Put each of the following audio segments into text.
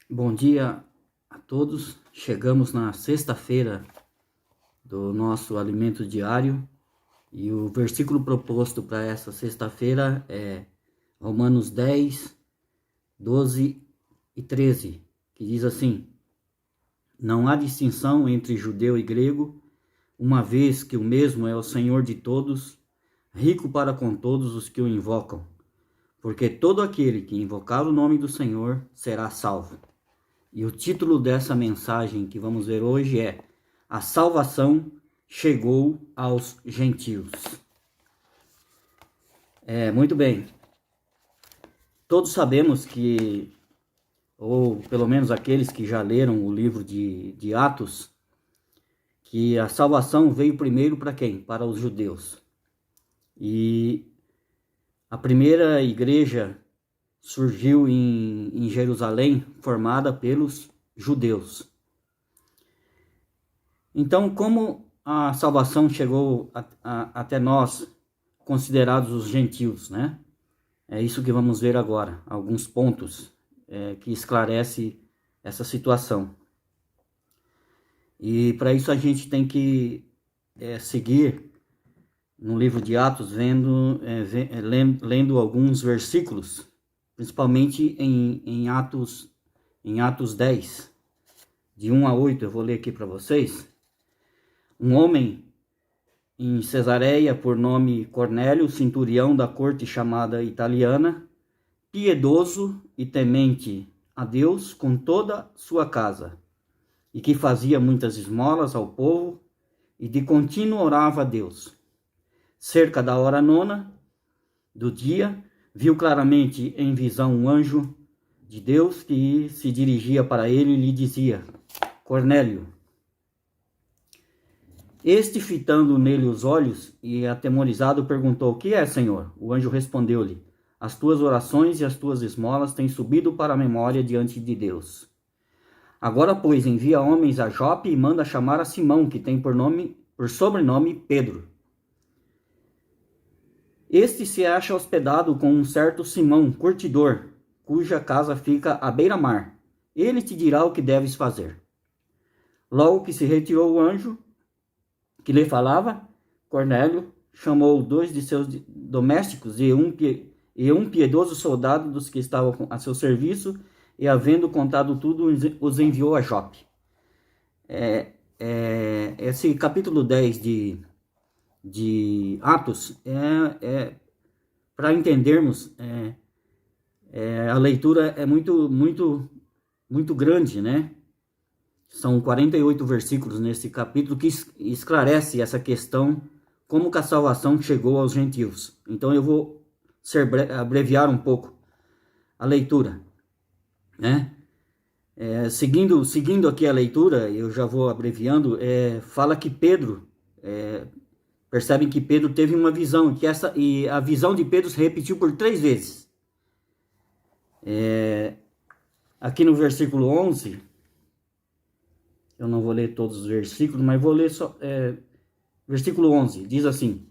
Bom dia a todos. Chegamos na sexta-feira do nosso alimento diário e o versículo proposto para essa sexta-feira é Romanos 10, 12 e 13, que diz assim: Não há distinção entre judeu e grego, uma vez que o mesmo é o Senhor de todos, rico para com todos os que o invocam, porque todo aquele que invocar o nome do Senhor será salvo. E o título dessa mensagem que vamos ver hoje é: A salvação chegou aos gentios. Muito bem. Todos sabemos que, ou pelo menos aqueles que já leram o livro de Atos, que a salvação veio primeiro para quem? Para os judeus. E a primeira igreja surgiu em Jerusalém, formada pelos judeus. Então, como a salvação chegou até nós, considerados os gentios, né? É isso que vamos ver agora, alguns pontos que esclarece essa situação. E para isso a gente tem que seguir no livro de Atos, lendo alguns versículos, principalmente em Atos 10, de 1 a 8, eu vou ler aqui para vocês. Um homem em Cesareia, por nome Cornélio, centurião da corte chamada italiana, piedoso e temente a Deus com toda sua casa, e que fazia muitas esmolas ao povo, e de contínuo orava a Deus. Cerca da hora 9 do dia, viu claramente em visão um anjo de Deus que se dirigia para ele e lhe dizia: Cornélio. Este, fitando nele os olhos e atemorizado, perguntou: O que é, Senhor? O anjo respondeu-lhe: As tuas orações e as tuas esmolas têm subido para a memória diante de Deus. Agora, pois, envia homens a Jope e manda chamar a Simão, que tem por sobrenome Pedro. Este se acha hospedado com um certo Simão, curtidor, cuja casa fica à beira-mar. Ele te dirá o que deves fazer. Logo que se retirou o anjo que lhe falava, Cornélio chamou 2 de seus domésticos e um piedoso soldado dos que estavam a seu serviço, e, havendo contado tudo, os enviou a Jope. Esse capítulo 10 de Atos para entendermos, a leitura é muito grande, né? São 48 versículos nesse capítulo que esclarece essa questão, como que a salvação chegou aos gentios. Então eu vou abreviar um pouco a leitura, né? Seguindo aqui a leitura, eu já vou abreviando, fala que Pedro, percebem que Pedro teve uma visão, e a visão de Pedro se repetiu por 3 vezes. Aqui no versículo 11... eu não vou ler todos os versículos, mas vou ler só. Versículo 11, diz assim: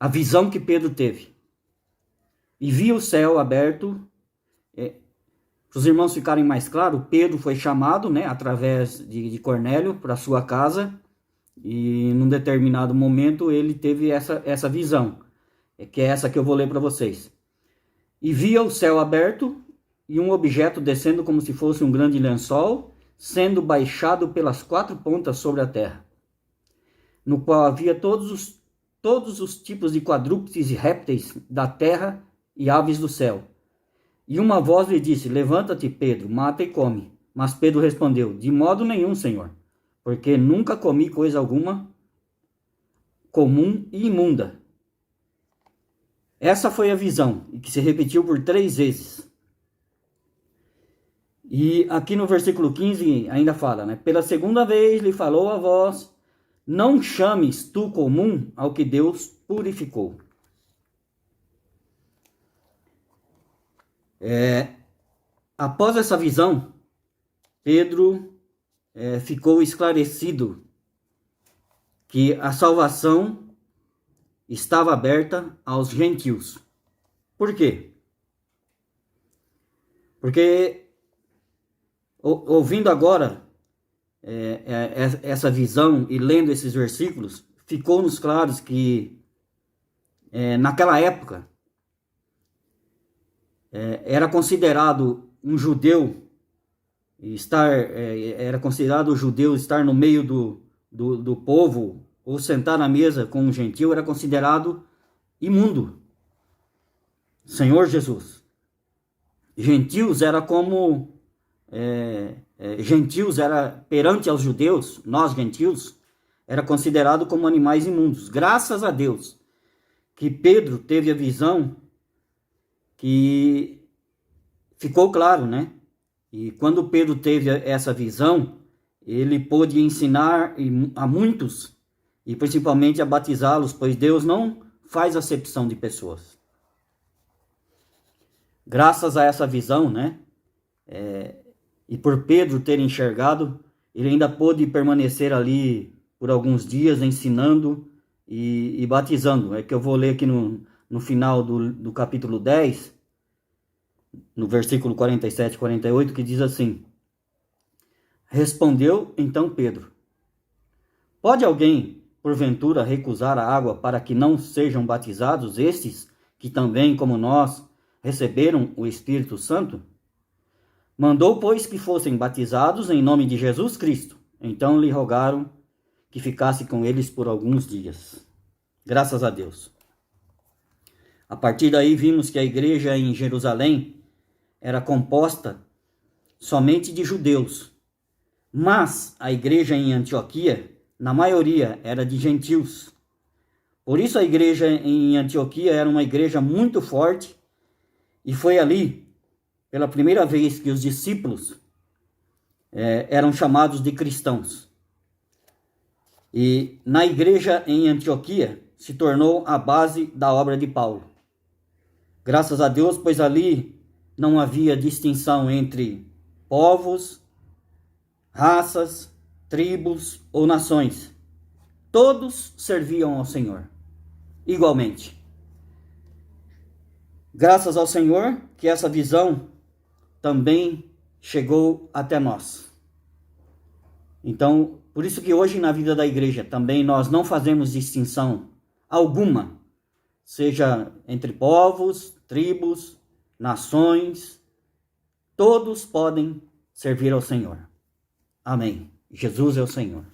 A visão que Pedro teve. E viu o céu aberto. Para os irmãos ficarem mais claros, Pedro foi chamado, né, através de Cornélio para sua casa. E num determinado momento ele teve essa visão, que é essa que eu vou ler para vocês. E via o céu aberto e um objeto descendo como se fosse um grande lençol, sendo baixado pelas 4 pontas sobre a terra, no qual havia todos os tipos de quadrúpedes e répteis da terra e aves do céu. E uma voz lhe disse: Levanta-te, Pedro, mata e come. Mas Pedro respondeu: De modo nenhum, Senhor, porque nunca comi coisa alguma comum e imunda. Essa foi a visão, que se repetiu por 3 vezes. E aqui no versículo 15 ainda fala, né? Pela segunda vez lhe falou a voz: Não chames tu comum ao que Deus purificou. Após essa visão, Pedro ficou esclarecido que a salvação estava aberta aos gentios. Por quê? Porque ouvindo agora essa visão e lendo esses versículos, ficou-nos claros que naquela época era considerado um judeu era considerado o judeu estar no meio do povo ou sentar na mesa com um gentil, era considerado imundo. Senhor Jesus. Gentios era como gentios era perante aos judeus, nós gentios, era considerado como animais imundos. Graças a Deus que Pedro teve a visão que ficou claro, né? E quando Pedro teve essa visão, ele pôde ensinar a muitos, e principalmente a batizá-los, pois Deus não faz acepção de pessoas. Graças a essa visão, né? E por Pedro ter enxergado, ele ainda pôde permanecer ali por alguns dias ensinando e batizando. É que eu vou ler aqui no final do capítulo 10, no versículo 47 e 48, que diz assim: Respondeu então Pedro: Pode alguém, porventura, recusar a água para que não sejam batizados estes que também, como nós, receberam o Espírito Santo? Mandou, pois, que fossem batizados em nome de Jesus Cristo. Então lhe rogaram que ficasse com eles por alguns dias. Graças a Deus. A partir daí vimos que a igreja em Jerusalém era composta somente de judeus, mas a igreja em Antioquia, na maioria, era de gentios. Por isso a igreja em Antioquia era uma igreja muito forte, e foi ali, pela primeira vez, que os discípulos eram chamados de cristãos. E na igreja em Antioquia se tornou a base da obra de Paulo. Graças a Deus, pois ali não havia distinção entre povos, raças, tribos ou nações. Todos serviam ao Senhor, igualmente. Graças ao Senhor que essa visão também chegou até nós. Então, por isso que hoje na vida da igreja também nós não fazemos distinção alguma, seja entre povos, tribos, nações, todos podem servir ao Senhor. Amém. Jesus é o Senhor.